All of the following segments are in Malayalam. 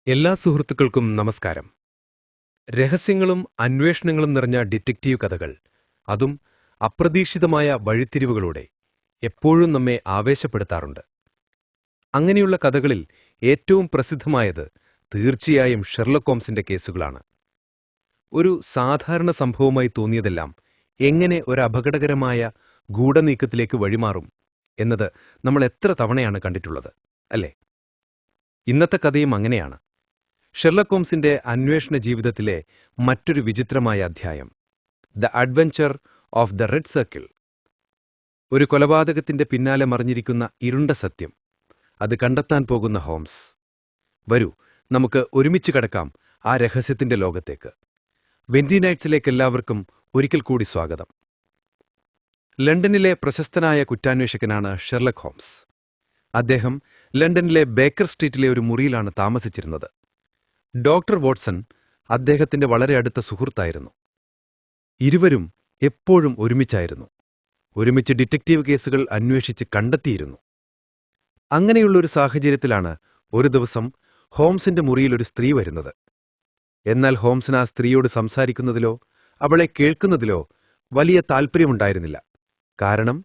എല്ലാ സുഹൃത്തുക്കൾക്കും നമസ്കാരം. രഹസ്യങ്ങളും അന്വേഷണങ്ങളും നിറഞ്ഞ ഡിറ്റക്റ്റീവ് കഥകൾ, അതും അപ്രതീക്ഷിതമായ വഴിത്തിരിവുകളോടെ, എപ്പോഴും നമ്മെ ആവേശപ്പെടുത്താറുണ്ട്. അങ്ങനെയുള്ള കഥകളിൽ ഏറ്റവും പ്രസിദ്ധമായത് തീർച്ചയായും ഷെർലക് ഹോംസിന്റെ കേസുകളാണ്. ഒരു സാധാരണ സംഭവമായി തോന്നിയതെല്ലാം എങ്ങനെ ഒരു അപകടകരമായ ഗൂഢനീക്കത്തിലേക്ക് വഴിമാറും എന്നത് നമ്മൾ എത്ര തവണയാണ് കണ്ടിട്ടുള്ളത്, അല്ലേ? ഇന്നത്തെ കഥയും അങ്ങനെയാണ്. ഷെർലക് ഹോംസിന്റെ അന്വേഷണ ജീവിതത്തിലെ മറ്റൊരു വിചിത്രമായ അധ്യായം, the adventure of the red circle. ഒരു കൊലപാതകത്തിന്റെ പിന്നാലെ മറിഞ്ഞിരിക്കുന്ന ഇരുണ്ട സത്യം, അത് കണ്ടെത്താൻ പോകുന്ന ഹോംസ്. വരൂ, നമുക്ക് ഒരുമിച്ച് കടക്കാം ആ രഹസ്യത്തിന്റെ ലോകത്തേക്ക്. വെൻഡി നൈറ്റ്സിലേക്ക് എല്ലാവർക്കും ഒരിക്കൽ കൂടി സ്വാഗതം. ലണ്ടനിലെ പ്രശസ്തനായ കുറ്റാന്വേഷകനാണ് ഷെർലക് ഹോംസ്. അദ്ദേഹം ലണ്ടനിലെ ബേക്കർ സ്ട്രീറ്റിലെ ഒരു മുറിയിലാണ് താമസിച്ചിരുന്നത്. ഡോക്ടർ വാട്സൺ അദ്ദേഹത്തിന്റെ വളരെ അടുത്ത സുഹൃത്തായിരുന്നു. ഇരുവരും എപ്പോഴും ഒരുമിച്ചായിരുന്നു. ഒരുമിച്ച് ഡിറ്റക്റ്റീവ് കേസുകൾ അന്വേഷിച്ച് കണ്ടെത്തിയിരുന്നു. അങ്ങനെയുള്ളൊരു സാഹചര്യത്തിലാണ് ഒരു ദിവസം ഹോംസിന്റെ മുറിയിൽ ഒരു സ്ത്രീ വരുന്നത്. എന്നാൽ ഹോംസിന് ആ സ്ത്രീയോട് സംസാരിക്കുന്നതിലോ അവളെ കേൾക്കുന്നതിലോ വലിയ താൽപ്പര്യമുണ്ടായിരുന്നില്ല. കാരണം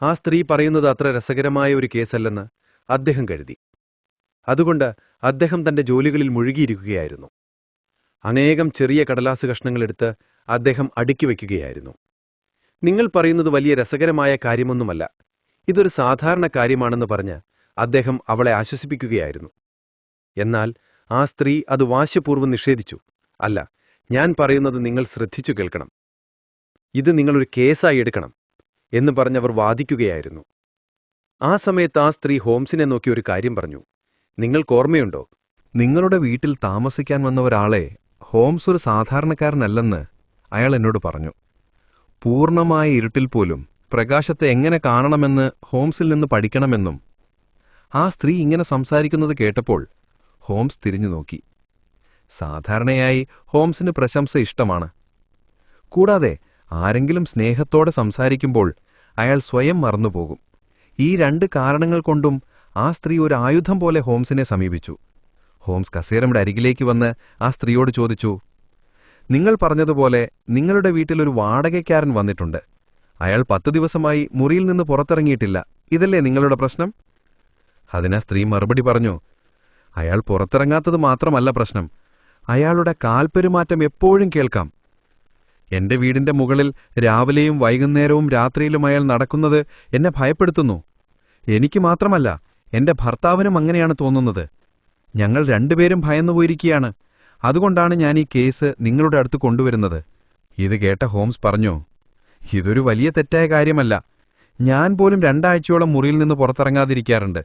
ആ സ്ത്രീ പറയുന്നത് അത്ര രസകരമായ ഒരു കേസല്ലെന്ന് അദ്ദേഹം കരുതി. അതുകൊണ്ട് അദ്ദേഹം തന്റെ ജോലികളിൽ മുഴുകിയിരിക്കുകയായിരുന്നു. അനേകം ചെറിയ കടലാസ് കഷ്ണങ്ങളെടുത്ത് അദ്ദേഹം അടുക്കി വയ്ക്കുകയായിരുന്നു. നിങ്ങൾ പറയുന്നത് വലിയ രസകരമായ കാര്യമൊന്നുമല്ല, ഇതൊരു സാധാരണ കാര്യമാണെന്ന് പറഞ്ഞ് അദ്ദേഹം അവളെ ആശ്വസിപ്പിക്കുകയായിരുന്നു. എന്നാൽ ആ സ്ത്രീ അത് വാശിപൂർവ്വം നിഷേധിച്ചു. അല്ല, ഞാൻ പറയുന്നത് നിങ്ങൾ ശ്രദ്ധിച്ചു കേൾക്കണം, ഇത് നിങ്ങളൊരു കേസായി എടുക്കണം എന്ന് പറഞ്ഞവർ വാദിക്കുകയായിരുന്നു. ആ സമയത്ത് ആ സ്ത്രീ ഹോംസിനെ നോക്കി ഒരു കാര്യം പറഞ്ഞു. നിങ്ങൾക്കോർമ്മയുണ്ടോ, നിങ്ങളുടെ വീട്ടിൽ താമസിക്കാൻ വന്ന ഒരാളെ ഹോംസ് ഒരു സാധാരണക്കാരനല്ലെന്ന് അയാൾ എന്നോട് പറഞ്ഞു. പൂർണ്ണമായ ഇരുട്ടിൽ പോലും പ്രകാശത്തെ എങ്ങനെ കാണണമെന്ന് ഹോംസിൽ നിന്ന് പഠിക്കണമെന്നും. ആ സ്ത്രീ ഇങ്ങനെ സംസാരിക്കുന്നത് കേട്ടപ്പോൾ ഹോംസ് തിരിഞ്ഞു നോക്കി. സാധാരണയായി ഹോംസിന് പ്രശംസ ഇഷ്ടമാണ്. കൂടാതെ ആരെങ്കിലും സ്നേഹത്തോടെ സംസാരിക്കുമ്പോൾ അയാൾ സ്വയം മറന്നുപോകും. ഈ രണ്ട് കാരണങ്ങൾ കൊണ്ടും ആ സ്ത്രീ ഒരു ആയുധം പോലെ ഹോംസിനെ സമീപിച്ചു. ഹോംസ് കസേരയുടെ അരികിലേക്ക് വന്ന് ആ സ്ത്രീയോട് ചോദിച്ചു, നിങ്ങൾ പറഞ്ഞതുപോലെ നിങ്ങളുടെ വീട്ടിലൊരു വാടകയ്ക്കാരൻ വന്നിട്ടുണ്ട്. അയാൾ 10 ദിവസമായി മുറിയിൽ നിന്ന് പുറത്തിറങ്ങിയിട്ടില്ല. ഇതല്ലേ നിങ്ങളുടെ പ്രശ്നം? അതിനാ സ്ത്രീ മറുപടി പറഞ്ഞു, അയാൾ പുറത്തിറങ്ങാത്തത് മാത്രമല്ല പ്രശ്നം, അയാളുടെ കാൽപ്പെരുമാറ്റം എപ്പോഴും കേൾക്കാം. എന്റെ വീടിന്റെ മുകളിൽ രാവിലെയും വൈകുന്നേരവും രാത്രിയിലും അയാൾ നടക്കുന്നത് എന്നെ ഭയപ്പെടുത്തുന്നു. എനിക്ക് മാത്രമല്ല, എന്റെ ഭർത്താവിനും അങ്ങനെയാണ് തോന്നുന്നത്. ഞങ്ങൾ രണ്ടുപേരും ഭയന്നുപോയിരിക്കുകയാണ്. അതുകൊണ്ടാണ് ഞാൻ ഈ കേസ് നിങ്ങളുടെ അടുത്ത് കൊണ്ടുവരുന്നത്. ഇത് കേട്ട ഹോംസ് പറഞ്ഞു, ഇതൊരു വലിയ തെറ്റായ കാര്യമല്ല. ഞാൻ പോലും 2 ആഴ്ചയോളം മുറിയിൽ നിന്ന് പുറത്തിറങ്ങാതിരിക്കാറുണ്ട്.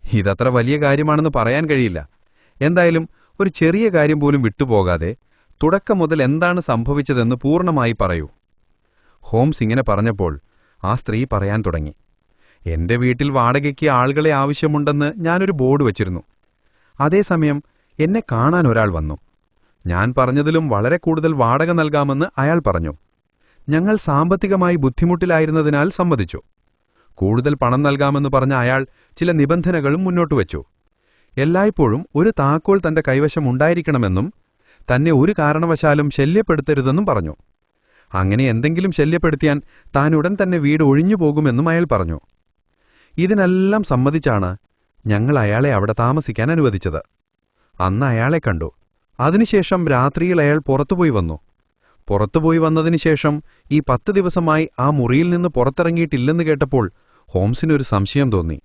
ഇതത്ര വലിയ കാര്യമാണെന്ന് പറയാൻ കഴിയില്ല. എന്തായാലും ഒരു ചെറിയ കാര്യം പോലും വിട്ടുപോകാതെ തുടക്കം മുതൽ എന്താണ് സംഭവിച്ചതെന്ന് പൂർണ്ണമായി പറയൂ. ഹോംസ് ഇങ്ങനെ പറഞ്ഞപ്പോൾ ആ സ്ത്രീ പറയാൻ തുടങ്ങി, എന്റെ വീട്ടിൽ വാടകയ്ക്ക് ആളുകളെ ആവശ്യമുണ്ടെന്ന് ഞാനൊരു ബോർഡ് വച്ചിരുന്നു. അതേസമയം എന്നെ കാണാൻ ഒരാൾ വന്നു. ഞാൻ പറഞ്ഞതിലും വളരെ കൂടുതൽ വാടക നൽകാമെന്ന് അയാൾ പറഞ്ഞു. ഞങ്ങൾ സാമ്പത്തികമായി ബുദ്ധിമുട്ടിലായിരുന്നതിനാൽ സമ്മതിച്ചു. കൂടുതൽ പണം നൽകാമെന്ന് പറഞ്ഞ അയാൾ ചില നിബന്ധനകളും മുന്നോട്ടുവച്ചു. എല്ലായ്പ്പോഴും ഒരു താക്കോൽ തന്റെ കൈവശം ഉണ്ടായിരിക്കണമെന്നും തന്നെ ഒരു കാരണവശാലും ശല്യപ്പെടുത്തരുതെന്നും പറഞ്ഞു. അങ്ങനെ എന്തെങ്കിലും ശല്യപ്പെടുത്തിയാൻ താൻ ഉടൻ തന്നെ വീട് ഒഴിഞ്ഞുപോകുമെന്നും അയാൾ പറഞ്ഞു. ഇതിനെല്ലാം സമ്മതിച്ചാണ് ഞങ്ങൾ അയാളെ അവിടെ താമസിക്കാൻ അനുവദിച്ചത്. അന്ന് അയാളെ കണ്ടു. അതിനുശേഷം രാത്രിയിൽ അയാൾ പുറത്തുപോയി വന്നു. പുറത്തുപോയി വന്നതിനുശേഷം ഈ 10 ദിവസമായി ആ മുറിയിൽ നിന്ന് പുറത്തിറങ്ങിയിട്ടില്ലെന്ന് കേട്ടപ്പോൾ ഹോംസിനൊരു സംശയം തോന്നി.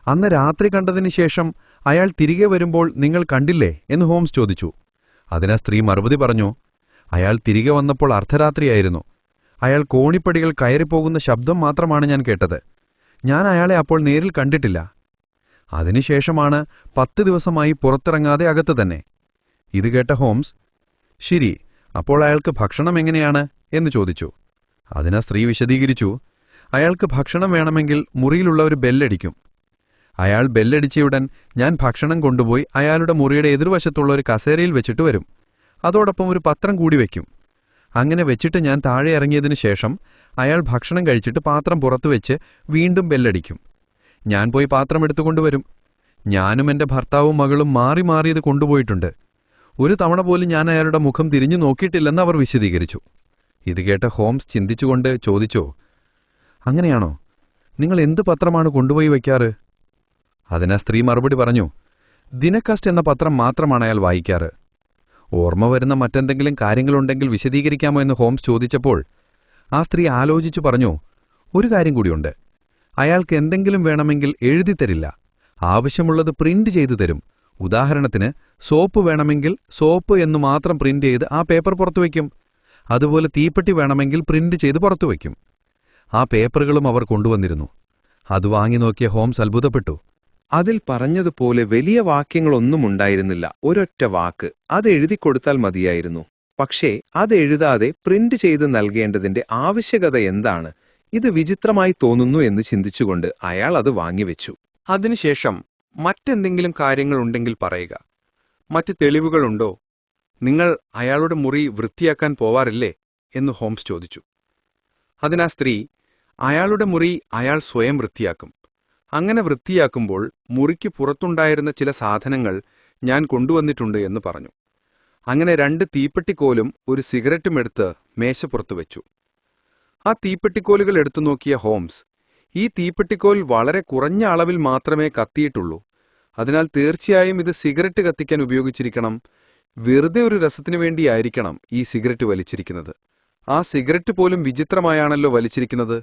അന്ന് രാത്രി കണ്ടതിനുശേഷം അയാൾ തിരികെ വരുമ്പോൾ നിങ്ങൾ കണ്ടില്ലേ എന്ന് ഹോംസ് ചോദിച്ചു. അതിനാ സ്ത്രീ മറുപടി പറഞ്ഞു, അയാൾ തിരികെ വന്നപ്പോൾ അർദ്ധരാത്രിയായിരുന്നു. അയാൾ കോണിപ്പടികൾ കയറിപ്പോകുന്ന ശബ്ദം മാത്രമാണ് ഞാൻ കേട്ടത്. ഞാൻ അയാളെ അപ്പോൾ നേരിൽ കണ്ടിട്ടില്ല. അതിനുശേഷമാണ് 10 ദിവസമായി പുറത്തിറങ്ങാതെ അകത്ത് തന്നെ. ഇത് കേട്ട ഹോംസ്, ശരി, അപ്പോൾ അയാൾക്ക് ഭക്ഷണം എങ്ങനെയാണ് എന്ന് ചോദിച്ചു. അതിനാ സ്ത്രീ വിശദീകരിച്ചു, അയാൾക്ക് ഭക്ഷണം വേണമെങ്കിൽ മുറിയിലുള്ള ഒരു ബെല്ലടിക്കും. അയാൾ ബെല്ലടിച്ചയുടൻ ഞാൻ ഭക്ഷണം കൊണ്ടുപോയി അയാളുടെ മുറിയുടെ എതിർവശത്തുള്ള ഒരു കസേരയിൽ വെച്ചിട്ട് വരും. അതോടൊപ്പം ഒരു പത്രം കൂടി വയ്ക്കും. അങ്ങനെ വെച്ചിട്ട് ഞാൻ താഴെ ഇറങ്ങിയതിനു ശേഷം അയാൾ ഭക്ഷണം കഴിച്ചിട്ട് പാത്രം പുറത്തുവെച്ച് വീണ്ടും ബെല്ലടിക്കും. ഞാൻ പോയി പാത്രം എടുത്തുകൊണ്ടുവരും. ഞാനും എന്റെ ഭർത്താവും മകളും മാറി മാറി ഇത് കൊണ്ടുപോയിട്ടുണ്ട്. ഒരു തവണ പോലും ഞാൻ അയാളുടെ മുഖം തിരിഞ്ഞു നോക്കിയിട്ടില്ലെന്ന് അവർ വിശദീകരിച്ചു. ഇത് കേട്ട ഹോംസ് ചിന്തിച്ചുകൊണ്ട് ചോദിച്ചോ, അങ്ങനെയാണോ? നിങ്ങൾ എന്ത് പത്രമാണ് കൊണ്ടുപോയി വയ്ക്കാറ്? അതിനാ സ്ത്രീ മറുപടി പറഞ്ഞു, ദിനകസ്റ്റ് എന്ന പത്രം മാത്രമാണ് അയാൾ വായിക്കാറ്. ഓർമ്മ വരുന്ന മറ്റെന്തെങ്കിലും കാര്യങ്ങളുണ്ടെങ്കിൽ വിശദീകരിക്കാമോ എന്ന് ഹോംസ് ചോദിച്ചപ്പോൾ ആ സ്ത്രീ ആലോചിച്ചു പറഞ്ഞു, ഒരു കാര്യം കൂടിയുണ്ട്. അയാൾക്ക് എന്തെങ്കിലും വേണമെങ്കിൽ എഴുതിത്തരില്ല, ആവശ്യമുള്ളത് പ്രിന്റ് ചെയ്തു തരും. ഉദാഹരണത്തിന് സോപ്പ് വേണമെങ്കിൽ സോപ്പ് എന്നു മാത്രം പ്രിന്റ് ചെയ്ത് ആ പേപ്പർ പുറത്തുവയ്ക്കും. അതുപോലെ തീപ്പെട്ടി വേണമെങ്കിൽ പ്രിന്റ് ചെയ്ത് പുറത്തുവയ്ക്കും. ആ പേപ്പറുകളും അവർ കൊണ്ടുവന്നിരുന്നു. അത് വാങ്ങി നോക്കിയ ഹോംസ് അത്ഭുതപ്പെട്ടു. അതിൽ പറഞ്ഞതുപോലെ വലിയ വാക്യങ്ങളൊന്നും ഉണ്ടായിരുന്നില്ല. ഒരൊറ്റ വാക്ക് അത് എഴുതിക്കൊടുത്താൽ മതിയായിരുന്നു. പക്ഷേ അത് എഴുതാതെ പ്രിന്റ് ചെയ്ത് നൽകേണ്ടതിന്റെ ആവശ്യകത എന്താണ്? ഇത് വിചിത്രമായി തോന്നുന്നു എന്ന് ചിന്തിച്ചുകൊണ്ട് അയാൾ അത് വാങ്ങിവെച്ചു. അതിനുശേഷം മറ്റെന്തെങ്കിലും കാര്യങ്ങളുണ്ടെങ്കിൽ പറയുക. മറ്റ് തെളിവുകളുണ്ടോ? നിങ്ങൾ അയാളുടെ മുറി വൃത്തിയാക്കാൻ പോവാറില്ലേ എന്ന് ഹോംസ് ചോദിച്ചു. അതിനാ സ്ത്രീ, അയാളുടെ മുറി അയാൾ സ്വയം വൃത്തിയാക്കും. അങ്ങനെ വൃത്തിയാക്കുമ്പോൾ മുറിക്ക് പുറത്തുണ്ടായിരുന്ന ചില സാധനങ്ങൾ ഞാൻ കൊണ്ടുവന്നിട്ടുണ്ട് എന്ന് പറഞ്ഞു. അങ്ങനെ 2 തീപ്പെട്ടിക്കോലും ഒരു സിഗരറ്റും എടുത്ത് മേശപ്പുറത്ത് വെച്ചു. ആ തീപ്പെട്ടിക്കോലുകൾ എടുത്തു നോക്കിയ ഹോംസ്, ഈ തീപ്പെട്ടിക്കോൽ വളരെ കുറഞ്ഞ അളവിൽ മാത്രമേ കത്തിയിട്ടുള്ളൂ. അതിനാൽ തീർച്ചയായും ഇത് സിഗരറ്റ് കത്തിക്കാൻ ഉപയോഗിച്ചിരിക്കണം. വെറുതെ ഒരു രസത്തിനു വേണ്ടിയായിരിക്കണം ഈ സിഗരറ്റ് വലിച്ചിരിക്കുന്നത്. ആ സിഗരറ്റ് പോലും വിചിത്രമായാണല്ലോ വലിച്ചിരിക്കുന്നത്.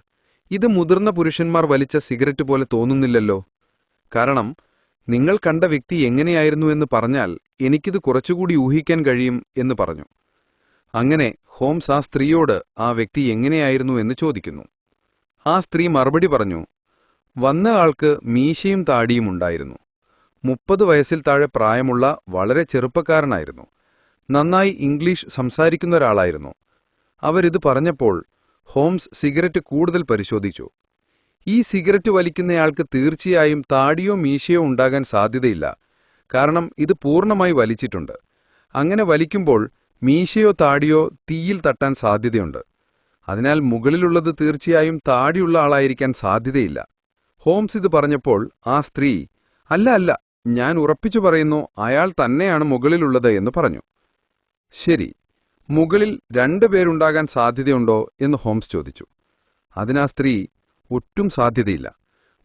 ഇത് മുതിർന്ന പുരുഷന്മാർ വലിച്ച സിഗരറ്റ് പോലെ തോന്നുന്നില്ലല്ലോ. കാരണം നിങ്ങൾ കണ്ട വ്യക്തി എങ്ങനെയായിരുന്നു എന്ന് പറഞ്ഞാൽ എനിക്കിത് കുറച്ചുകൂടി ഊഹിക്കാൻ കഴിയും എന്ന് പറഞ്ഞു. അങ്ങനെ ഹോംസ് ആ സ്ത്രീയോട് ആ വ്യക്തി എങ്ങനെയായിരുന്നു എന്ന് ചോദിക്കുന്നു. ആ സ്ത്രീ മറുപടി പറഞ്ഞു, വന്ന ആൾക്ക് മീശയും താടിയും ഉണ്ടായിരുന്നു. 30 വയസ്സിൽ താഴെ പ്രായമുള്ള വളരെ ചെറുപ്പക്കാരനായിരുന്നു. നന്നായി ഇംഗ്ലീഷ് സംസാരിക്കുന്ന ഒരാളായിരുന്നു. അവരിത് പറഞ്ഞപ്പോൾ ഹോംസ് സിഗരറ്റ് കൂടുതൽ പരിശോധിച്ചു. ഈ സിഗരറ്റ് വലിക്കുന്നയാൾക്ക് തീർച്ചയായും താടിയോ മീശയോ ഉണ്ടാകാൻ സാധ്യതയില്ല. കാരണം ഇത് പൂർണ്ണമായി വലിച്ചിട്ടുണ്ട്. അങ്ങനെ വലിക്കുമ്പോൾ മീശയോ താടിയോ തീയിൽ തട്ടാൻ സാധ്യതയുണ്ട്. അതിനാൽ മുകളിലുള്ളത് തീർച്ചയായും താടിയുള്ള ആളായിരിക്കാൻ സാധ്യതയില്ല. ഹോംസ് ഇത് പറഞ്ഞപ്പോൾ ആ സ്ത്രീ, അല്ല, ഞാൻ ഉറപ്പിച്ചു പറയുന്നു, അയാൾ തന്നെയാണ് മുകളിലുള്ളത് എന്ന് പറഞ്ഞു. ശരി, മുകളിൽ 2 പേരുണ്ടാകാൻ സാധ്യതയുണ്ടോ എന്ന് ഹോംസ് ചോദിച്ചു. അതിനാ സ്ത്രീ, ഒട്ടും സാധ്യതയില്ല.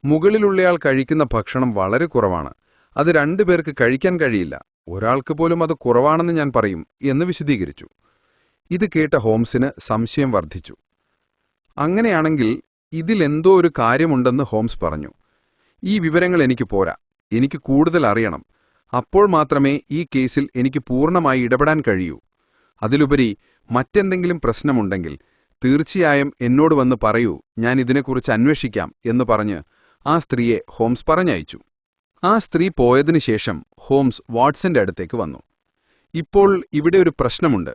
മുകളിലുള്ളയാൾ കഴിക്കുന്ന ഭക്ഷണം വളരെ കുറവാണ്. അത് 2 പേർക്ക് കഴിക്കാൻ കഴിയില്ല. ഒരാൾക്ക് പോലും അത് കുറവാണെന്ന് ഞാൻ പറയും എന്ന് വിശദീകരിച്ചു. ഇത് കേട്ട ഹോംസിന് സംശയം വർദ്ധിച്ചു. അങ്ങനെയാണെങ്കിൽ ഇതിലെന്തോ ഒരു കാര്യമുണ്ടെന്ന് ഹോംസ് പറഞ്ഞു. ഈ വിവരങ്ങൾ എനിക്ക് പോരാ, എനിക്ക് കൂടുതൽ അറിയണം. അപ്പോൾ മാത്രമേ ഈ കേസിൽ എനിക്ക് പൂർണ്ണമായി ഇടപെടാൻ കഴിയൂ. അതിലുപരി മറ്റെന്തെങ്കിലും പ്രശ്നമുണ്ടെങ്കിൽ തീർച്ചയായും എന്നോട് വന്ന് പറയൂ, ഞാൻ ഇതിനെക്കുറിച്ച് അന്വേഷിക്കാം എന്ന് പറഞ്ഞ് ആ സ്ത്രീയെ ഹോംസ് പറഞ്ഞയച്ചു. ആ സ്ത്രീ പോയതിനുശേഷം ഹോംസ് വാട്സന്റെ അടുത്തേക്ക് വന്നു. ഇപ്പോൾ ഇവിടെ ഒരു പ്രശ്നമുണ്ട്.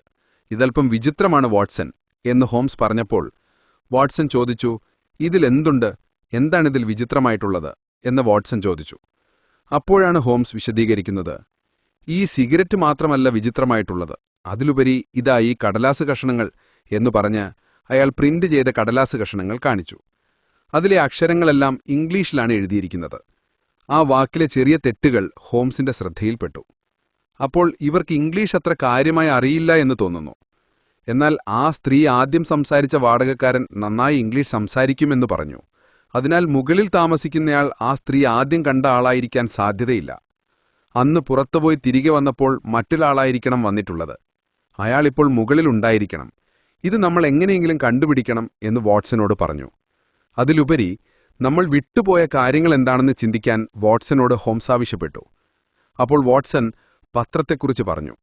ഇതൽപ്പം വിചിത്രമാണ് വാട്സൺ എന്ന് ഹോംസ് പറഞ്ഞപ്പോൾ വാട്സൺ ചോദിച്ചു, ഇതിലെന്തുണ്ട്? എന്താണിതിൽ വിചിത്രമായിട്ടുള്ളത് എന്ന് വാട്സൺ ചോദിച്ചു. അപ്പോഴാണ് ഹോംസ് വിശദീകരിക്കുന്നത്, ഈ സിഗരറ്റ് മാത്രമല്ല വിചിത്രമായിട്ടുള്ളത്, അതിലുപരി ഇതാ ഈ കടലാസ് കഷണങ്ങൾ എന്ന് പറഞ്ഞ് അയാൾ പ്രിന്റ് ചെയ്ത കടലാസ് കഷണങ്ങൾ കാണിച്ചു. അതിലെ അക്ഷരങ്ങളെല്ലാം ഇംഗ്ലീഷിലാണ് എഴുതിയിരിക്കുന്നത്. ആ വാക്കിലെ ചെറിയ തെറ്റുകൾ ഹോംസിന്റെ ശ്രദ്ധയിൽപ്പെട്ടു. അപ്പോൾ ഇവർക്ക് ഇംഗ്ലീഷ് അത്ര കാര്യമായി അറിയില്ല എന്ന് തോന്നുന്നു. എന്നാൽ ആ സ്ത്രീ ആദ്യം സംസാരിച്ച വാടകക്കാരൻ നന്നായി ഇംഗ്ലീഷ് സംസാരിക്കുമെന്ന് പറഞ്ഞു. അതിനാൽ മുകളിൽ താമസിക്കുന്നയാൾ ആ സ്ത്രീ ആദ്യം കണ്ട ആളായിരിക്കാൻ സാധ്യതയില്ല. അന്ന് പുറത്തുപോയി തിരികെ വന്നപ്പോൾ മറ്റൊരാളായിരിക്കണം വന്നിട്ടുള്ളത്. അയാളിപ്പോൾ മുകളിലുണ്ടായിരിക്കണം. ഇത് നമ്മൾ എങ്ങനെയെങ്കിലും കണ്ടുപിടിക്കണം എന്ന് വാട്സനോട് പറഞ്ഞു. അതിലുപരി നമ്മൾ വിട്ടുപോയ കാര്യങ്ങൾ എന്താണെന്ന് ചിന്തിക്കാൻ വാട്സനോട് ഹോംസ് ആവശ്യപ്പെട്ടു. അപ്പോൾ വാട്സൺ പത്രത്തെക്കുറിച്ച് പറഞ്ഞു.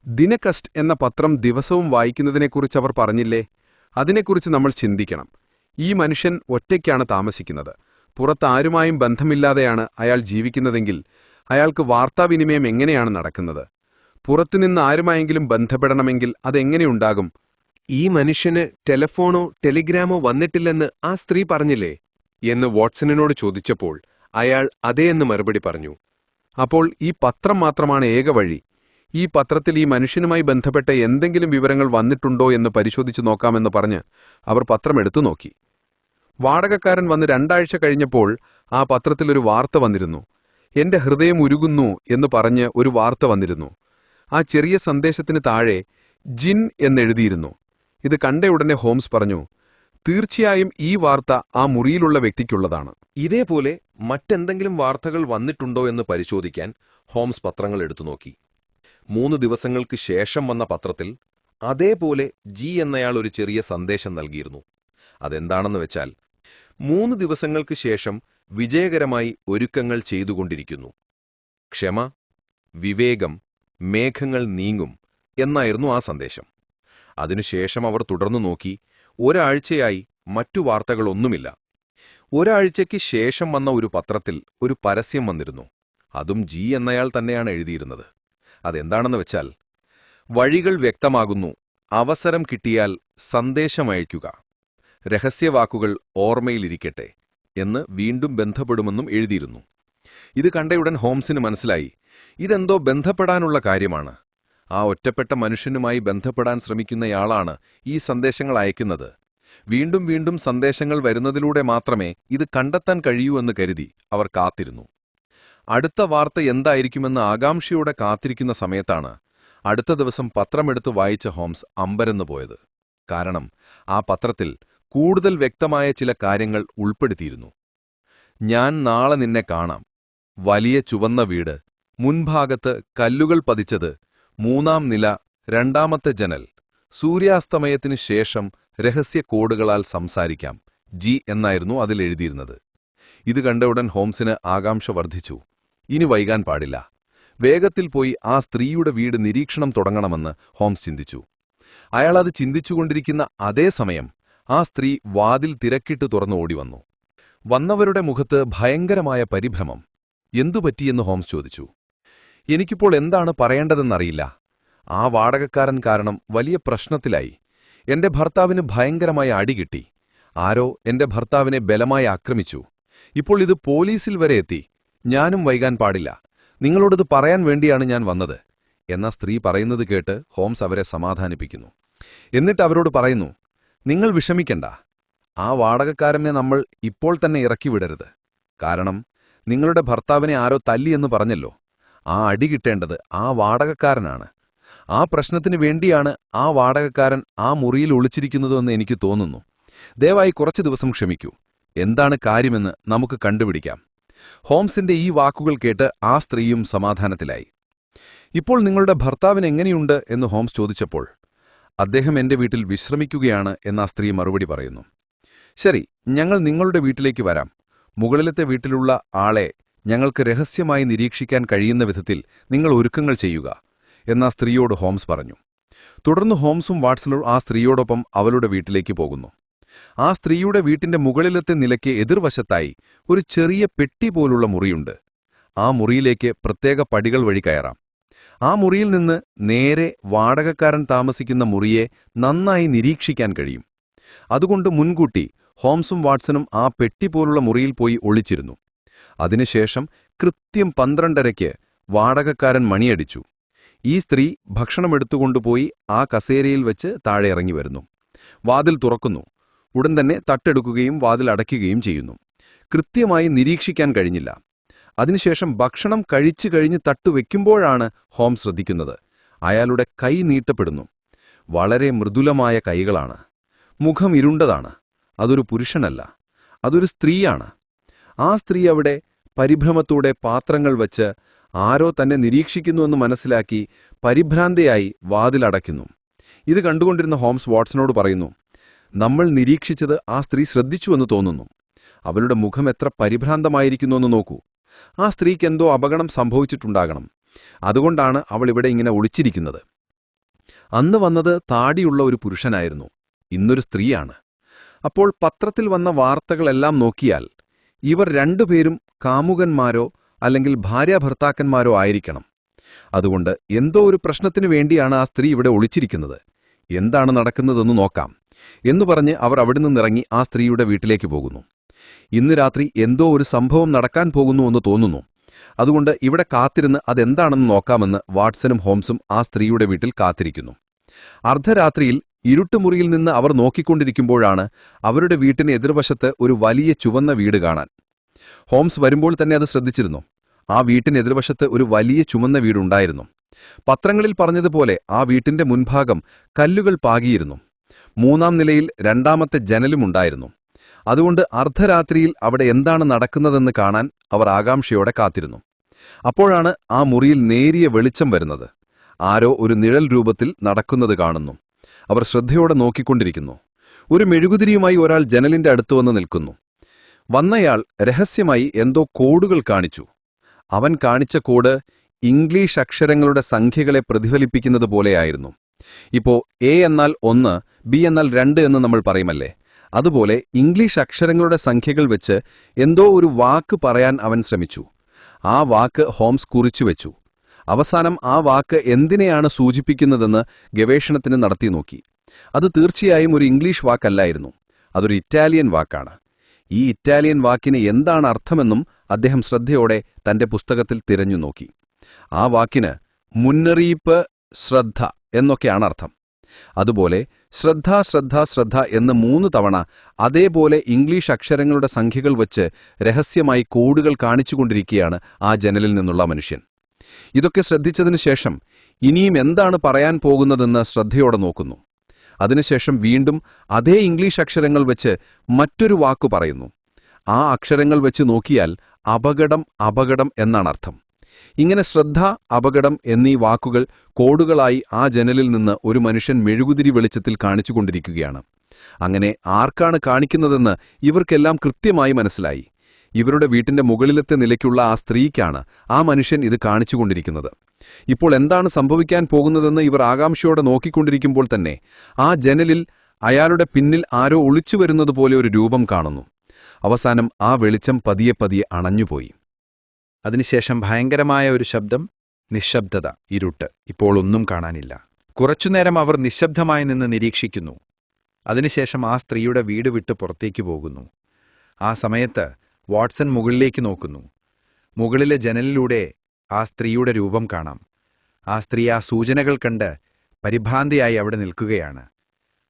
ദിനകസ്റ്റ് എന്ന പത്രം ദിവസവും വായിക്കുന്നതിനെക്കുറിച്ച് അവർ പറഞ്ഞില്ലേ? അതിനെക്കുറിച്ച് നമ്മൾ ചിന്തിക്കണം. ഈ മനുഷ്യൻ ഒറ്റയ്ക്കാണ് താമസിക്കുന്നത്. പുറത്താരുമായും ബന്ധമില്ലാതെയാണ് അയാൾ ജീവിക്കുന്നതെങ്കിൽ അയാൾക്ക് വാർത്താവിനിമയം എങ്ങനെയാണ് നടക്കുന്നത്? പുറത്തുനിന്ന് ആരുമായെങ്കിലും ബന്ധപ്പെടണമെങ്കിൽ അതെങ്ങനെയുണ്ടാകും? ഈ മനുഷ്യന് ടെലഫോണോ ടെലിഗ്രാമോ വന്നിട്ടില്ലെന്ന് ആ സ്ത്രീ പറഞ്ഞില്ലേ എന്ന് വാട്സണിനോട് ചോദിച്ചപ്പോൾ അയാൾ അതേയെന്ന് മറുപടി പറഞ്ഞു. അപ്പോൾ ഈ പത്രം മാത്രമാണ് ഏക വഴി. ഈ പത്രത്തിൽ ഈ മനുഷ്യനുമായി ബന്ധപ്പെട്ട എന്തെങ്കിലും വിവരങ്ങൾ വന്നിട്ടുണ്ടോ എന്ന് പരിശോധിച്ചു നോക്കാമെന്ന് പറഞ്ഞ് അവർ പത്രം എടുത്തു നോക്കി. വാടകക്കാരൻ വന്ന് 2 ആഴ്ച കഴിഞ്ഞപ്പോൾ ആ പത്രത്തിലൊരു വാർത്ത വന്നിരുന്നു. എന്റെ ഹൃദയം ഉരുകുന്നു എന്ന് പറഞ്ഞ് ഒരു വാർത്ത വന്നിരുന്നു. ആ ചെറിയ സന്ദേശത്തിന് താഴെ ജിൻ എന്നെഴുതിയിരുന്നു. ഇത് കണ്ടയുടനെ ഹോംസ് പറഞ്ഞു, തീർച്ചയായും ഈ വാർത്ത ആ മുറിയിലുള്ള വ്യക്തിക്കുള്ളതാണ്. ഇതേപോലെ മറ്റെന്തെങ്കിലും വാർത്തകൾ വന്നിട്ടുണ്ടോ എന്ന് പരിശോധിക്കാൻ ഹോംസ് പത്രങ്ങൾ എടുത്തു നോക്കി. 3 ദിവസങ്ങൾക്ക് ശേഷം വന്ന പത്രത്തിൽ അതേപോലെ ജി എന്നയാൾ ഒരു ചെറിയ സന്ദേശം നൽകിയിരുന്നു. അതെന്താണെന്ന് വെച്ചാൽ, 3 ദിവസങ്ങൾക്ക് ശേഷം വിജയകരമായി ഒരുക്കങ്ങൾ ചെയ്തുകൊണ്ടിരിക്കുന്നു. ക്ഷമ, വിവേകം, മേഘങ്ങൾ നീങ്ങും എന്നായിരുന്നു ആ സന്ദേശം. അതിനുശേഷം അവർ തുടർന്നു നോക്കി. ഒരാഴ്ചയായി മറ്റു വാർത്തകളൊന്നുമില്ല. ഒരാഴ്ചയ്ക്ക് ശേഷം വന്ന ഒരു പത്രത്തിൽ ഒരു പരസ്യം വന്നിരുന്നു. അതും ജി എന്നയാൾ തന്നെയാണ് എഴുതിയിരുന്നത്. അതെന്താണെന്ന് വെച്ചാൽ, വഴികൾ വ്യക്തമാകുന്നു, അവസരം കിട്ടിയാൽ സന്ദേശമയയ്ക്കുക, രഹസ്യവാക്കുകൾ ഓർമ്മയിലിരിക്കട്ടെ എന്ന് വീണ്ടും ബന്ധപ്പെടുമെന്നും എഴുതിയിരുന്നു. ഇത് കണ്ടയുടൻ ഹോംസിന് മനസ്സിലായി, ഇതെന്തോ ബന്ധപ്പെടാനുള്ള കാര്യമാണ്. ആ ഒറ്റപ്പെട്ട മനുഷ്യനുമായി ബന്ധപ്പെടാൻ ശ്രമിക്കുന്നയാളാണ് ഈ സന്ദേശങ്ങൾ അയക്കുന്നത്. വീണ്ടും വീണ്ടും സന്ദേശങ്ങൾ വരുന്നതിലൂടെ മാത്രമേ ഇത് കണ്ടെത്താൻ കഴിയൂ എന്ന് കരുതി അവർ കാത്തിരുന്നു. അടുത്ത വാർത്ത എന്തായിരിക്കുമെന്ന് ആകാംക്ഷയോടെ കാത്തിരിക്കുന്ന സമയത്താണ് അടുത്ത ദിവസം പത്രമെടുത്ത് വായിച്ച ഹോംസ് അമ്പരന്നു പോയത്. കാരണം ആ പത്രത്തിൽ കൂടുതൽ വ്യക്തമായ ചില കാര്യങ്ങൾ ഉൾപ്പെടുത്തിയിരുന്നു. ഞാൻ നാളെ നിന്നെ കാണാം, വലിയ ചുവന്ന വീട്, മുൻഭാഗത്ത് കല്ലുകൾ പതിച്ചത്, 3-ാം നില, 2-ാമത്തെ ജനൽ, സൂര്യാസ്തമയത്തിനു ശേഷം രഹസ്യ കോഡുകളാൽ സംസാരിക്കാം, ജി എന്നായിരുന്നു അതിലെഴുതിയിരുന്നത്. ഇത് കണ്ടയുടൻ ഹോംസിന് ആകാംക്ഷ വർദ്ധിച്ചു. ഇനി വൈകാൻ പാടില്ല. വേഗത്തിൽ പോയി ആ സ്ത്രീയുടെ വീട് നിരീക്ഷണം തുടങ്ങണമെന്ന് ഹോംസ് ചിന്തിച്ചു. അയാളത് ചിന്തിച്ചുകൊണ്ടിരിക്കുന്ന അതേ സമയം ആ സ്ത്രീ വാതിൽ തിരക്കിട്ട് തുറന്ന് ഓടിവന്നു. വന്നവരുടെ മുഖത്ത് ഭയങ്കരമായ പരിഭ്രമം. എന്തുപറ്റിയെന്ന് ഹോംസ് ചോദിച്ചു. എനിക്കിപ്പോൾ എന്താണ് പറയേണ്ടതെന്നറിയില്ല. ആ വാടകക്കാരൻ കാരണം വലിയ പ്രശ്നത്തിലായി. എന്റെ ഭർത്താവിന് ഭയങ്കരമായ അടികിട്ടി. ആരോ എന്റെ ഭർത്താവിനെ ബലമായി ആക്രമിച്ചു. ഇപ്പോൾ ഇത് പോലീസിൽ വരെ എത്തി. ഞാനും വൈകാൻ പാടില്ല. നിങ്ങളോടിത് പറയാൻ വേണ്ടിയാണ് ഞാൻ വന്നത് എന്ന സ്ത്രീ പറയുന്നത് കേട്ട് ഹോംസ് അവരെ സമാധാനിപ്പിക്കുന്നു. എന്നിട്ട് അവരോട് പറയുന്നു, നിങ്ങൾ വിഷമിക്കണ്ട. ആ വാടകക്കാരനെ നമ്മൾ ഇപ്പോൾ തന്നെ ഇറക്കിവിടരുത്. കാരണം നിങ്ങളുടെ ഭർത്താവിനെ ആരോ തല്ലിയെന്ന് പറഞ്ഞല്ലോ. ആ അടി കിട്ടേണ്ടത് ആ വാടകക്കാരനാണ്. ആ പ്രശ്നത്തിനു വേണ്ടിയാണ് ആ വാടകക്കാരൻ ആ മുറിയിൽ ഒളിച്ചിരിക്കുന്നതെന്ന് എനിക്ക് തോന്നുന്നു. ദയവായി കുറച്ചു ദിവസം ക്ഷമിക്കൂ. എന്താണ് കാര്യമെന്ന് നമുക്ക് കണ്ടുപിടിക്കാം. ഹോംസിന്റെ ഈ വാക്കുകൾ കേട്ട് ആ സ്ത്രീയും സമാധാനത്തിലായി. ഇപ്പോൾ നിങ്ങളുടെ ഭർത്താവിന് എങ്ങനെയുണ്ട് എന്ന് ഹോംസ് ചോദിച്ചപ്പോൾ, അദ്ദേഹം എന്റെ വീട്ടിൽ വിശ്രമിക്കുകയാണ് എന്ന ആ സ്ത്രീ മറുപടി പറയുന്നു. ശരി, ഞങ്ങൾ നിങ്ങളുടെ വീട്ടിലേക്ക് വരാം. മുകളിലത്തെ വീട്ടിലുള്ള ആളെ ഞങ്ങൾക്ക് രഹസ്യമായി നിരീക്ഷിക്കാൻ കഴിയുന്ന വിധത്തിൽ നിങ്ങൾ ഒരുക്കങ്ങൾ ചെയ്യുക എന്ന സ്ത്രീയോട് ഹോംസ് പറഞ്ഞു. തുടർന്ന് ഹോംസും വാട്സണും ആ സ്ത്രീയോടൊപ്പം അവളുടെ വീട്ടിലേക്ക് പോകുന്നു. ആ സ്ത്രീയുടെ വീട്ടിന്റെ മുകളിലത്തെ നിലയ്ക്ക് എതിർവശത്തായി ഒരു ചെറിയ പെട്ടി പോലുള്ള മുറിയുണ്ട്. ആ മുറിയിലേക്ക് പ്രത്യേക പടികൾ വഴി കയറാം. ആ മുറിയിൽ നിന്ന് നേരെ വാടകക്കാരൻ താമസിക്കുന്ന മുറിയെ നന്നായി നിരീക്ഷിക്കാൻ കഴിയും. അതുകൊണ്ട് മുൻകൂട്ടി ഹോംസും വാട്സണും ആ പെട്ടി പോലുള്ള മുറിയിൽ പോയി ഒളിച്ചിരുന്നു. അതിനുശേഷം കൃത്യം 12:30-ക്ക് വാടകക്കാരൻ മണിയടിച്ചു. ഈ സ്ത്രീ ഭക്ഷണമെടുത്തുകൊണ്ടുപോയി ആ കസേരയിൽ വെച്ച് താഴെ ഇറങ്ങി വരുന്നു. വാതിൽ തുറക്കുന്നു. ഉടൻ തന്നെ തട്ടെടുക്കുകയും വാതിൽ അടയ്ക്കുകയും ചെയ്യുന്നു. കൃത്യമായി നിരീക്ഷിക്കാൻ കഴിഞ്ഞില്ല. അതിനുശേഷം ഭക്ഷണം കഴിച്ചു കഴിഞ്ഞ് തട്ടുവെക്കുമ്പോഴാണ് ഹോംസ് ശ്രദ്ധിക്കുന്നത്. അയാളുടെ കൈ നീട്ടപ്പെടുന്നു. വളരെ മൃദുലമായ കൈകളാണ്. മുഖം ഇരുണ്ടതാണ്. അതൊരു പുരുഷനല്ല, അതൊരു സ്ത്രീയാണ്. ആ സ്ത്രീ അവിടെ പരിഭ്രമത്തോടെ പാത്രങ്ങൾ വച്ച് ആരോ തന്നെ നിരീക്ഷിക്കുന്നുവെന്ന് മനസ്സിലാക്കി പരിഭ്രാന്തയായി വാതിലടയ്ക്കുന്നു. ഇത് കണ്ടുകൊണ്ടിരുന്ന ഹോംസ് വാട്സണോട് പറയുന്നു, നമ്മൾ നിരീക്ഷിച്ചത് ആ സ്ത്രീ ശ്രദ്ധിച്ചുവെന്ന് തോന്നുന്നു. അവളുടെ മുഖം എത്ര പരിഭ്രാന്തമായിരിക്കുന്നുവെന്ന് നോക്കൂ. ആ സ്ത്രീക്ക് എന്തോ അപകടം സംഭവിച്ചിട്ടുണ്ടാകണം. അതുകൊണ്ടാണ് അവൾ ഇവിടെ ഇങ്ങനെ ഒളിച്ചിരിക്കുന്നത്. അന്ന് വന്നത് താടിയുള്ള ഒരു പുരുഷനായിരുന്നു. ഇന്നൊരു സ്ത്രീയാണ്. അപ്പോൾ പത്രത്തിൽ വന്ന വാർത്തകളെല്ലാം നോക്കിയാൽ ഇവർ രണ്ടുപേരും കാമുകന്മാരോ അല്ലെങ്കിൽ ഭാര്യാഭർത്താക്കന്മാരോ ആയിരിക്കണം. അതുകൊണ്ട് എന്തോ ഒരു പ്രശ്നത്തിനു വേണ്ടിയാണ് ആ സ്ത്രീ ഇവിടെ ഒളിച്ചിരിക്കുന്നത്. എന്താണ് നടക്കുന്നതെന്ന് നോക്കാം എന്നു പറഞ്ഞ് അവർ അവിടെ നിന്നിറങ്ങി ആ സ്ത്രീയുടെ വീട്ടിലേക്ക് പോകുന്നു. ഇന്ന് രാത്രി എന്തോ ഒരു സംഭവം നടക്കാൻ പോകുന്നുവെന്ന് തോന്നുന്നു. അതുകൊണ്ട് ഇവിടെ കാത്തിരുന്ന് അതെന്താണെന്ന് നോക്കാമെന്ന് വാട്സണും ഹോംസും ആ സ്ത്രീയുടെ വീട്ടിൽ കാത്തിരിക്കുന്നു. അർദ്ധരാത്രിയിൽ ഇരുട്ടുമുറിയിൽ നിന്ന് അവർ നോക്കിക്കൊണ്ടിരിക്കുമ്പോഴാണ് അവരുടെ വീട്ടിന് എതിർവശത്ത് ഒരു വലിയ ചുവന്ന വീട് കാണാൻ. ഹോംസ് വരുമ്പോൾ തന്നെ അത് ശ്രദ്ധിച്ചിരുന്നു. ആ വീട്ടിനെതിർവശത്ത് ഒരു വലിയ ചുമന്ന വീടുണ്ടായിരുന്നു. പത്രങ്ങളിൽ പറഞ്ഞതുപോലെ ആ വീട്ടിന്റെ മുൻഭാഗം കല്ലുകൾ പാകിയിരുന്നു. 3-ാം നിലയിൽ 2ാമത്തെ ജനലുമുണ്ടായിരുന്നു. അതുകൊണ്ട് അർദ്ധരാത്രിയിൽ അവിടെ എന്താണ് നടക്കുന്നതെന്ന് കാണാൻ അവർ ആകാംക്ഷയോടെ കാത്തിരുന്നു. അപ്പോഴാണ് ആ മുറിയിൽ നേരിയ വെളിച്ചം വരുന്നത്. ആരോ ഒരു നിഴൽ രൂപത്തിൽ നടക്കുന്നത് കാണുന്നു. അവർ ശ്രദ്ധയോടെ നോക്കിക്കൊണ്ടിരിക്കുന്നു. ഒരു മെഴുകുതിരിയുമായി ഒരാൾ ജനലിന്റെ അടുത്തുവന്ന് നിൽക്കുന്നു. വന്നയാൾ രഹസ്യമായി എന്തോ കോഡുകൾ കാണിച്ചു. അവൻ കാണിച്ച കോഡ് ഇംഗ്ലീഷ് അക്ഷരങ്ങളുടെ സംഖ്യകളെ പ്രതിഫലിപ്പിക്കുന്നത് പോലെയായിരുന്നു. ഇപ്പോ എ എന്നാൽ 1, ബി എന്നാൽ 2 എന്ന് നമ്മൾ പറയുമല്ലേ, അതുപോലെ ഇംഗ്ലീഷ് അക്ഷരങ്ങളുടെ സംഖ്യകൾ വെച്ച് എന്തോ ഒരു വാക്ക് പറയാൻ അവൻ ശ്രമിച്ചു. ആ വാക്ക് ഹോംസ് കുറിച്ചുവെച്ചു. അവസാനം ആ വാക്ക് എന്തിനെയാണ് സൂചിപ്പിക്കുന്നതെന്ന് ഗവേഷണത്തിന് നടത്തി നോക്കി. അത് തീർച്ചയായും ഒരു ഇംഗ്ലീഷ് വാക്കല്ലായിരുന്നു. അതൊരു ഇറ്റാലിയൻ വാക്കാണ്. ഈ ഇറ്റാലിയൻ വാക്കിന് എന്താണ് അർത്ഥമെന്നും അദ്ദേഹം ശ്രദ്ധയോടെ തന്റെ പുസ്തകത്തിൽ തിരഞ്ഞു നോക്കി. ആ വാക്കിന് മുന്നറിയിപ്പ്, ശ്രദ്ധ എന്നൊക്കെയാണ് അർത്ഥം. അതുപോലെ ശ്രദ്ധ ശ്രദ്ധ ശ്രദ്ധ എന്ന് 3 തവണ അതേപോലെ ഇംഗ്ലീഷ് അക്ഷരങ്ങളുടെ സംഖ്യകൾ വച്ച് രഹസ്യമായി കോഡുകൾ കാണിച്ചുകൊണ്ടിരിക്കുകയാണ് ആ ജനലിൽ നിന്നുള്ള മനുഷ്യൻ. ഇതൊക്കെ ശ്രദ്ധിച്ചതിനു ശേഷം ഇനിയും എന്താണ് പറയാൻ പോകുന്നതെന്ന് ശ്രദ്ധയോടെ നോക്കുന്നു. അതിനുശേഷം വീണ്ടും അതേ ഇംഗ്ലീഷ് അക്ഷരങ്ങൾ വെച്ച് മറ്റൊരു വാക്കു പറയുന്നു. ആ അക്ഷരങ്ങൾ വെച്ച് നോക്കിയാൽ അപകടം, അപകടം എന്നാണർത്ഥം. ഇങ്ങനെ ശ്രദ്ധ, അപകടം എന്നീ വാക്കുകൾ കോഡുകളായി ആ ജനലിൽ നിന്ന് ഒരു മനുഷ്യൻ മെഴുകുതിരി വെളിച്ചത്തിൽ കാണിച്ചുകൊണ്ടിരിക്കുകയാണ്. അങ്ങനെ ആർക്കാണ് കാണിക്കുന്നതെന്ന് ഇവർക്കെല്ലാം കൃത്യമായി മനസ്സിലായി. ഇവരുടെ വീട്ടിന്റെ മുകളിലത്തെ നിലയ്ക്കുള്ള ആ സ്ത്രീക്കാണ് ആ മനുഷ്യൻ ഇത് കാണിച്ചുകൊണ്ടിരിക്കുന്നത്. ഇപ്പോൾ എന്താണ് സംഭവിക്കാൻ പോകുന്നതെന്ന് ഇവർ ആകാംക്ഷയോടെ നോക്കിക്കൊണ്ടിരിക്കുമ്പോൾ തന്നെ ആ ജനലിൽ അയാളുടെ പിന്നിൽ ആരോ ഒളിച്ചുവരുന്നതുപോലെ ഒരു രൂപം കാണുന്നു. അവസാനം ആ വെളിച്ചം പതിയെ പതിയെ അണഞ്ഞുപോയി. അതിനുശേഷം ഭയങ്കരമായ ഒരു ശബ്ദം, നിശ്ശബ്ദത, ഇരുട്ട്. ഇപ്പോൾ ഒന്നും കാണാനില്ല. കുറച്ചുനേരം അവർ നിശ്ശബ്ദമായി നിന്ന് നിരീക്ഷിക്കുന്നു. അതിനുശേഷം ആ സ്ത്രീയുടെ വീട് വിട്ട് പുറത്തേക്ക് പോകുന്നു. ആ സമയത്ത് വാട്സൺ മുകളിലേക്ക് നോക്കുന്നു. മുകളിലെ ജനലിലൂടെ ആ സ്ത്രീയുടെ രൂപം കാണാം. ആ സ്ത്രീ ആ സൂചനകൾ കണ്ട് പരിഭ്രാന്തിയായി അവിടെ നിൽക്കുകയാണ്.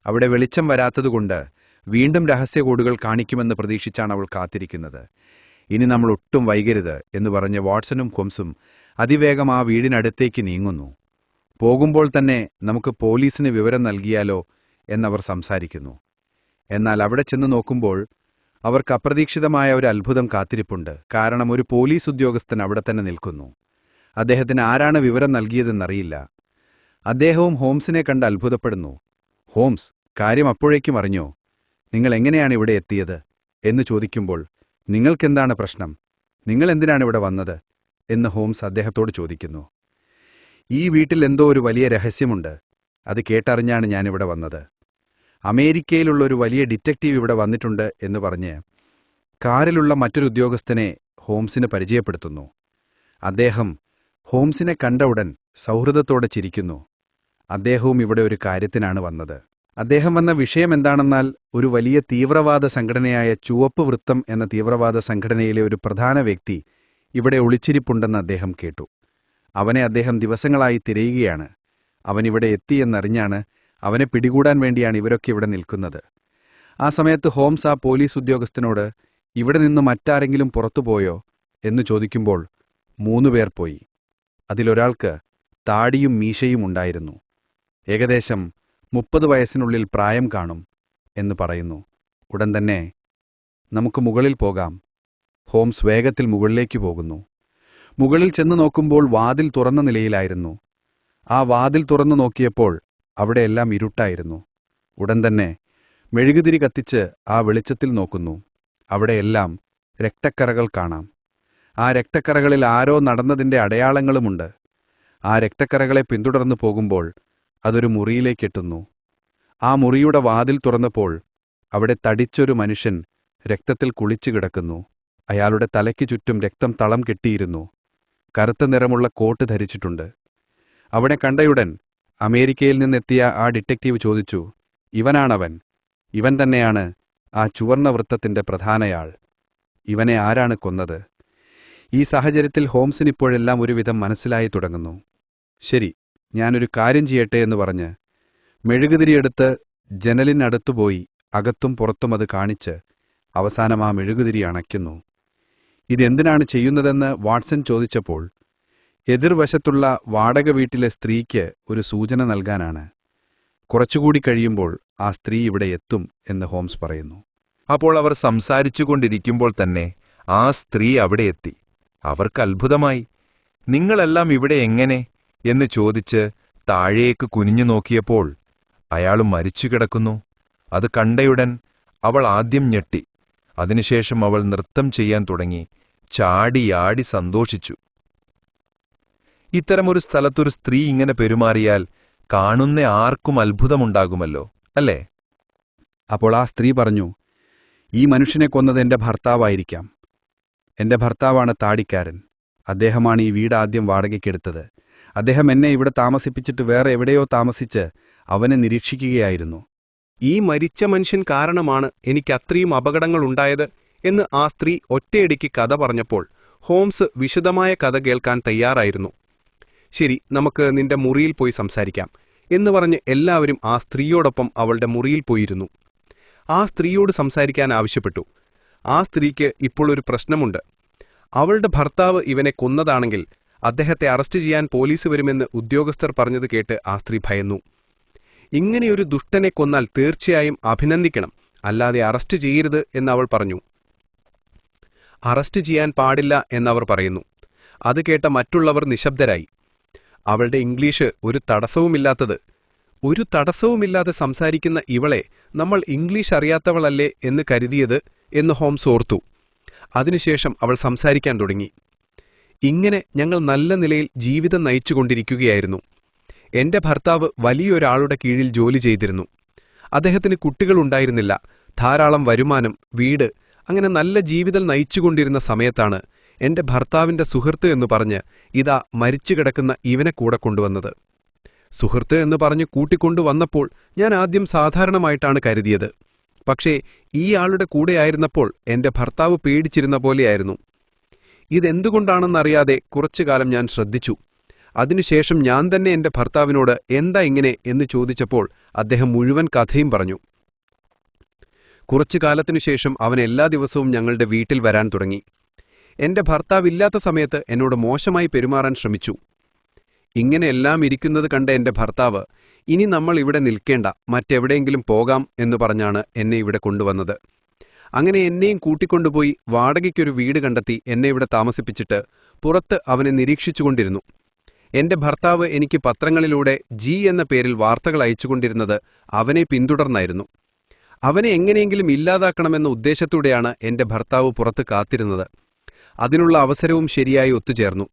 അവിടെ വെളിച്ചം വരാത്തതുകൊണ്ട് വീണ്ടും രഹസ്യകോഡുകൾ കാണിക്കുമെന്ന് പ്രതീക്ഷിച്ചാണ് അവൾ കാത്തിരിക്കുന്നത്. ഇനി നമ്മൾ ഒട്ടും വൈകരുത് എന്ന് പറഞ്ഞ് വാട്സണും ഹോംസും അതിവേഗം ആ വീടിനടുത്തേക്ക് നീങ്ങുന്നു. പോകുമ്പോൾ തന്നെ നമുക്ക് പോലീസിന് വിവരം നൽകിയാലോ എന്നവർ സംസാരിക്കുന്നു. എന്നാൽ അവിടെ ചെന്ന് നോക്കുമ്പോൾ അവർക്ക് അപ്രതീക്ഷിതമായ ഒരു അത്ഭുതം കാത്തിരിപ്പുണ്ട്. കാരണം ഒരു പോലീസ് ഉദ്യോഗസ്ഥൻ അവിടെ തന്നെ നിൽക്കുന്നു. അദ്ദേഹത്തിന് ആരാണ് വിവരം നൽകിയതെന്നറിയില്ല. അദ്ദേഹവും ഹോംസിനെ കണ്ട് അത്ഭുതപ്പെടുന്നു. ഹോംസ്, കാര്യം അപ്പോഴേക്കും അറിഞ്ഞോ? നിങ്ങൾ എങ്ങനെയാണ് ഇവിടെ എത്തിയത് എന്ന് ചോദിക്കുമ്പോൾ, നിങ്ങൾക്കെന്താണ് പ്രശ്നം? നിങ്ങൾ എന്തിനാണ് ഇവിടെ വന്നത് എന്ന് ഹോംസ് അദ്ദേഹത്തോട് ചോദിക്കുന്നു. ഈ വീട്ടിൽ എന്തോ ഒരു വലിയ രഹസ്യമുണ്ട്. അത് കേട്ടറിഞ്ഞാണ് ഞാനിവിടെ വന്നത്. അമേരിക്കയിലുള്ള ഒരു വലിയ ഡിറ്റക്റ്റീവ് ഇവിടെ വന്നിട്ടുണ്ട് എന്ന് പറഞ്ഞ് കാറിലുള്ള മറ്റൊരു ഉദ്യോഗസ്ഥനെ ഹോംസിന് പരിചയപ്പെടുത്തുന്നു. അദ്ദേഹം ഹോംസിനെ കണ്ട ഉടൻ സൗഹൃദത്തോടെ ചിരിക്കുന്നു. അദ്ദേഹവും ഇവിടെ ഒരു കാര്യത്തിനാണ് വന്നത്. അദ്ദേഹം വന്ന വിഷയം എന്താണെന്നാൽ ഒരു വലിയ തീവ്രവാദ സംഘടനയായ ചുവപ്പ് വൃത്തം എന്ന തീവ്രവാദ സംഘടനയിലെ ഒരു പ്രധാന വ്യക്തി ഇവിടെ ഒളിച്ചിരിപ്പുണ്ടെന്ന് അദ്ദേഹം കേട്ടു. അവനെ അദ്ദേഹം ദിവസങ്ങളായി തിരയുകയാണ്. അവനിവിടെ എത്തിയെന്നറിഞ്ഞാണ് അവനെ പിടികൂടാൻ വേണ്ടിയാണ് ഇവരൊക്കെ ഇവിടെ നിൽക്കുന്നത്. ആ സമയത്ത് ഹോംസ് ആ പോലീസ് ഉദ്യോഗസ്ഥനോട് ഇവിടെ നിന്ന് മറ്റാരെങ്കിലും പുറത്തുപോയോ എന്ന് ചോദിക്കുമ്പോൾ 3 പേർ പോയി. അതിലൊരാൾക്ക് താടിയും മീശയും ഉണ്ടായിരുന്നു. ഏകദേശം 30 വയസ്സിനുള്ളിൽ പ്രായം കാണും എന്ന് പറയുന്നു. ഉടൻ തന്നെ നമുക്ക് മുകളിൽ പോകാം. ഹോംസ് വേഗത്തിൽ മുകളിലേക്ക് പോകുന്നു. മുകളിൽ ചെന്ന് നോക്കുമ്പോൾ വാതിൽ തുറന്ന നിലയിലായിരുന്നു. ആ വാതിൽ തുറന്നു നോക്കിയപ്പോൾ അവിടെയെല്ലാം ഇരുട്ടായിരുന്നു. ഉടൻ തന്നെ മെഴുകുതിരി കത്തിച്ച് ആ വെളിച്ചത്തിൽ നോക്കുന്നു. അവിടെയെല്ലാം രക്തക്കറകൾ കാണാം. ആ രക്തക്കറകളിൽ ആരോ നടന്നതിൻ്റെ അടയാളങ്ങളുമുണ്ട്. ആ രക്തക്കറകളെ പിന്തുടർന്നു പോകുമ്പോൾ അതൊരു മുറിയിലേക്കെത്തുന്നു. ആ മുറിയുടെ വാതിൽ തുറന്നപ്പോൾ അവിടെ തടിച്ചൊരു മനുഷ്യൻ രക്തത്തിൽ കുളിച്ചു കിടക്കുന്നു. അയാളുടെ തലയ്ക്ക് ചുറ്റും രക്തം തളം കെട്ടിയിരുന്നു. കറുത്ത നിറമുള്ള കോട്ട് ധരിച്ചിട്ടുണ്ട്. അവനെ കണ്ടയുടൻ അമേരിക്കയിൽ നിന്നെത്തിയ ആ ഡിറ്റക്റ്റീവ് ചോദിച്ചു, ഇവനാണവൻ. ഇവൻ തന്നെയാണ് ആ ചുവർണ്ണ വൃത്തത്തിന്റെ പ്രധാനയാൾ. ഇവനെ ആരാണ് കൊന്നത്? ഈ സാഹചര്യത്തിൽ ഹോംസിനിപ്പോഴെല്ലാം ഒരുവിധം മനസ്സിലായി തുടങ്ങുന്നു. ശരി, ഞാനൊരു കാര്യം ചെയ്യട്ടെ എന്ന് പറഞ്ഞ് മെഴുകുതിരിയെടുത്ത് ജനലിനടുത്തുപോയി അകത്തും പുറത്തും അത് കാണിച്ച് അവസാനം ആ മെഴുകുതിരി അണയ്ക്കുന്നു. ഇതെന്തിനാണ് ചെയ്യുന്നതെന്ന് വാട്സൺ ചോദിച്ചപ്പോൾ എതിർവശത്തുള്ള വാടക വീട്ടിലെ സ്ത്രീക്ക് ഒരു സൂചന നൽകാനാണ്. കുറച്ചുകൂടി കഴിയുമ്പോൾ ആ സ്ത്രീ ഇവിടെ എത്തും എന്ന് ഹോംസ് പറയുന്നു. അപ്പോൾ അവർ സംസാരിച്ചുകൊണ്ടിരിക്കുമ്പോൾ തന്നെ ആ സ്ത്രീ അവിടെ എത്തി. അവർക്ക് അത്ഭുതമായി. നിങ്ങളെല്ലാം ഇവിടെ എങ്ങനെ എന്ന് ചോദിച്ച് താഴേക്ക് കുനിഞ്ഞു നോക്കിയപ്പോൾ അയാളും മരിച്ചു കിടക്കുന്നു. അത് കണ്ടയുടൻ അവൾ ആദ്യം ഞെട്ടി. അതിനുശേഷം അവൾ നൃത്തം ചെയ്യാൻ തുടങ്ങി, ചാടിയാടി സന്തോഷിച്ചു. ഇത്തരമൊരു സ്ഥലത്തൊരു സ്ത്രീ ഇങ്ങനെ പെരുമാറിയാൽ കാണുന്ന ആർക്കും അത്ഭുതമുണ്ടാകുമല്ലോ, അല്ലേ? അപ്പോൾ ആ സ്ത്രീ പറഞ്ഞു, ഈ മനുഷ്യനെ കൊന്നത് എന്റെ ഭർത്താവായിരിക്കാം. എന്റെ ഭർത്താവാണ് താടിക്കാരൻ. അദ്ദേഹമാണ് ഈ വീട് ആദ്യം വാടകയ്ക്കെടുത്തത്. അദ്ദേഹം എന്നെ ഇവിടെ താമസിപ്പിച്ചിട്ട് വേറെ എവിടെയോ താമസിച്ച് അവനെ നിരീക്ഷിക്കുകയായിരുന്നു. ഈ മരിച്ച മനുഷ്യൻ കാരണമാണ് എനിക്കത്രയും അപകടങ്ങളുണ്ടായത് എന്ന് ആ സ്ത്രീ ഒറ്റയടിക്ക് കഥ പറഞ്ഞപ്പോൾ ഹോംസ് വിശദമായ കഥ കേൾക്കാൻ തയ്യാറായിരുന്നു. ശരി, നമുക്ക് നിന്റെ മുറിയിൽ പോയി സംസാരിക്കാം എന്ന് പറഞ്ഞ് എല്ലാവരും ആ സ്ത്രീയോടൊപ്പം അവളുടെ മുറിയിൽ പോയിരുന്നു. ആ സ്ത്രീയോട് സംസാരിക്കാൻ ആവശ്യപ്പെട്ടു. ആ സ്ത്രീക്ക് ഇപ്പോൾ ഒരു പ്രശ്നമുണ്ട്. അവളുടെ ഭർത്താവ് ഇവനെ കൊന്നതാണെങ്കിൽ അദ്ദേഹത്തെ അറസ്റ്റ് ചെയ്യാൻ പോലീസ് വരുമെന്ന് ഉദ്യോഗസ്ഥർ പറഞ്ഞത് കേട്ട് ആ സ്ത്രീ ഭയന്നു. ഇങ്ങനെയൊരു ദുഷ്ടനെ കൊന്നാൽ തീർച്ചയായും അഭിനന്ദിക്കണം, അല്ലാതെ അറസ്റ്റ് ചെയ്യരുത് എന്നവൾ പറഞ്ഞു. അറസ്റ്റ് ചെയ്യാൻ പാടില്ല എന്നവർ പറയുന്നു. അത് കേട്ട മറ്റുള്ളവർ നിശബ്ദരായി. അവളുടെ ഇംഗ്ലീഷ് ഒരു തടസ്സവുമില്ലാതെ സംസാരിക്കുന്ന ഇവളെ നമ്മൾ ഇംഗ്ലീഷ് അറിയാത്തവളല്ലേ എന്ന് കരുതിയത് എന്ന് ഹോംസ് ഓർത്തു. അതിനുശേഷം അവൾ സംസാരിക്കാൻ തുടങ്ങി. ഇങ്ങനെ ഞങ്ങൾ നല്ല നിലയിൽ ജീവിതം നയിച്ചുകൊണ്ടിരിക്കുകയായിരുന്നു. എന്റെ ഭർത്താവ് വലിയൊരാളുടെ കീഴിൽ ജോലി ചെയ്തിരുന്നു. അദ്ദേഹത്തിന് കുട്ടികളുണ്ടായിരുന്നില്ല. ധാരാളം വരുമാനം, വീട്, അങ്ങനെ നല്ല ജീവിതം നയിച്ചുകൊണ്ടിരുന്ന സമയത്താണ് എന്റെ ഭർത്താവിന്റെ സുഹൃത്ത് എന്ന് പറഞ്ഞ് ഇതാ മരിച്ചുകിടക്കുന്ന ഇവനെ കൂടെ കൊണ്ടുവന്നത്. സുഹൃത്ത് എന്ന് പറഞ്ഞ് കൂട്ടിക്കൊണ്ടുവന്നപ്പോൾ ഞാൻ ആദ്യം സാധാരണമായിട്ടാണ് കരുതിയത്. പക്ഷേ ഈ ആളുടെ കൂടെയായിരുന്നപ്പോൾ എന്റെ ഭർത്താവ് പേടിച്ചിരുന്ന പോലെയായിരുന്നു. ഇതെന്തുകൊണ്ടാണെന്നറിയാതെ കുറച്ചുകാലം ഞാൻ ശ്രദ്ധിച്ചു. അതിനുശേഷം ഞാൻ തന്നെ എന്റെ ഭർത്താവിനോട് എന്താ ഇങ്ങനെ എന്ന് ചോദിച്ചപ്പോൾ അദ്ദേഹം മുഴുവൻ കഥയും പറഞ്ഞു. കുറച്ചു കാലത്തിനുശേഷം അവൻ എല്ലാ ദിവസവും ഞങ്ങളുടെ വീട്ടിൽ വരാൻ തുടങ്ങി. എന്റെ ഭർത്താവില്ലാത്ത സമയത്ത് എന്നോട് മോശമായി പെരുമാറാൻ ശ്രമിച്ചു. ഇങ്ങനെ എല്ലാം ഇരിക്കുന്നത് കണ്ട എന്റെ ഭർത്താവ്, ഇനി നമ്മൾ ഇവിടെ നിൽക്കേണ്ട, മറ്റെവിടെയെങ്കിലും പോകാം എന്ന് പറഞ്ഞാണ് എന്നെ ഇവിടെ കൊണ്ടുവന്നത്. അങ്ങനെ എന്നെയും കൂട്ടിക്കൊണ്ടുപോയി വാടകയ്ക്കൊരു വീട് കണ്ടെത്തി എന്നെ ഇവിടെ താമസിപ്പിച്ചിട്ട് പുറത്ത് അവനെ നിരീക്ഷിച്ചുകൊണ്ടിരുന്നു. എന്റെ ഭർത്താവ് എനിക്ക് പത്രങ്ങളിലൂടെ ജി എന്ന പേരിൽ വാർത്തകൾ അയച്ചുകൊണ്ടിരുന്നത് അവനെ പിന്തുടർന്നായിരുന്നു. അവനെ എങ്ങനെയെങ്കിലും ഇല്ലാതാക്കണമെന്ന ഉദ്ദേശത്തോടെയാണ് എന്റെ ഭർത്താവ് പുറത്ത് കാത്തിരുന്നത്. അതിനുള്ള അവസരവും ശരിയായി ഒത്തുചേർന്നു.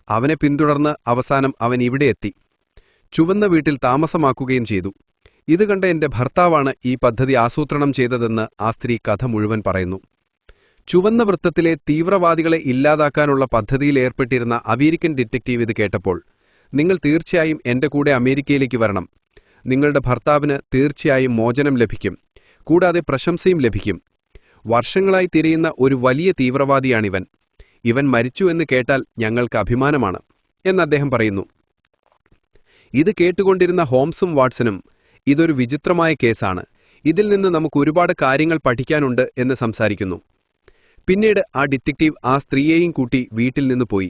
അവനെ പിന്തുടർന്ന് അവസാനം അവൻ ഇവിടെ എത്തി. ചുവന്ന വീട്ടിൽ താമസമാക്കുകയും ചെയ്തു. ഇത് കണ്ട എന്റെ ഭർത്താവാണ് ഈ പദ്ധതി ആസൂത്രണം ചെയ്തതെന്ന് ആ സ്ത്രീ കഥ മുഴുവൻ പറയുന്നു. ചുവന്ന വൃത്തത്തിലെ തീവ്രവാദികളെ ഇല്ലാതാക്കാനുള്ള പദ്ധതിയിൽ ഏർപ്പെട്ടിരുന്ന അമേരിക്കൻ ഡിറ്റക്റ്റീവ് ഇത് കേട്ടപ്പോൾ, നിങ്ങൾ തീർച്ചയായും എന്റെ കൂടെ അമേരിക്കയിലേക്ക് വരണം. നിങ്ങളുടെ ഭർത്താവിന് തീർച്ചയായും മോചനം ലഭിക്കും, കൂടാതെ പ്രശംസയും ലഭിക്കും. വർഷങ്ങളായി തിരയുന്ന ഒരു വലിയ തീവ്രവാദിയാണിവൻ. ഇവൻ മരിച്ചു എന്ന് കേട്ടാൽ ഞങ്ങൾക്ക് അഭിമാനമാണ് എന്ന് അദ്ദേഹം പറയുന്നു. ഇത് കേട്ടുകൊണ്ടിരുന്ന ഹോംസും വാട്സനും ഇതൊരു വിചിത്രമായ കേസാണ്, ഇതിൽ നിന്ന് നമുക്ക് ഒരുപാട് കാര്യങ്ങൾ പഠിക്കാനുണ്ട് എന്ന് സംസാരിക്കുന്നു. പിന്നീട് ആ ഡിറ്റക്റ്റീവ് ആ സ്ത്രീയെയും കൂട്ടി വീട്ടിൽ നിന്ന് പോയി.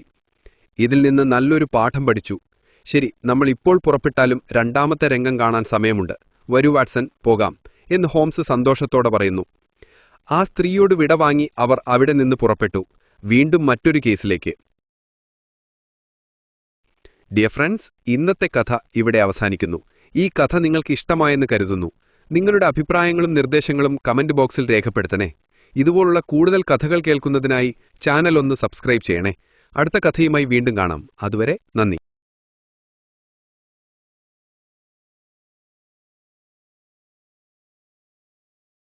ഇതിൽ നിന്ന് നല്ലൊരു പാഠം പഠിച്ചു. ശരി, നമ്മൾ ഇപ്പോൾ പുറപ്പെട്ടാലും രണ്ടാമത്തെ രംഗം കാണാൻ സമയമുണ്ട്. വരൂ വാട്സൺ, പോകാം എന്ന് ഹോംസ് സന്തോഷത്തോടെ പറയുന്നു. ആ സ്ത്രീയോട് വിട വാങ്ങി അവർ അവിടെ നിന്ന് പുറപ്പെട്ടു, വീണ്ടും മറ്റൊരു കേസിലേക്ക്. ഡിയർ ഫ്രണ്ട്സ്, ഇന്നത്തെ കഥ ഇവിടെ അവസാനിക്കുന്നു. ഈ കഥ നിങ്ങൾക്ക് ഇഷ്ടമായെന്ന് കരുതുന്നു. നിങ്ങളുടെ അഭിപ്രായങ്ങളും നിർദ്ദേശങ്ങളും കമന്റ് ബോക്സിൽ രേഖപ്പെടുത്തണേ. ഇതുപോലുള്ള കൂടുതൽ കഥകൾ കേൾക്കുന്നതിനായി ചാനൽ ഒന്ന് സബ്സ്ക്രൈബ് ചെയ്യണേ. അടുത്ത കഥയുമായി വീണ്ടും കാണാം. അതുവരെ നന്ദി.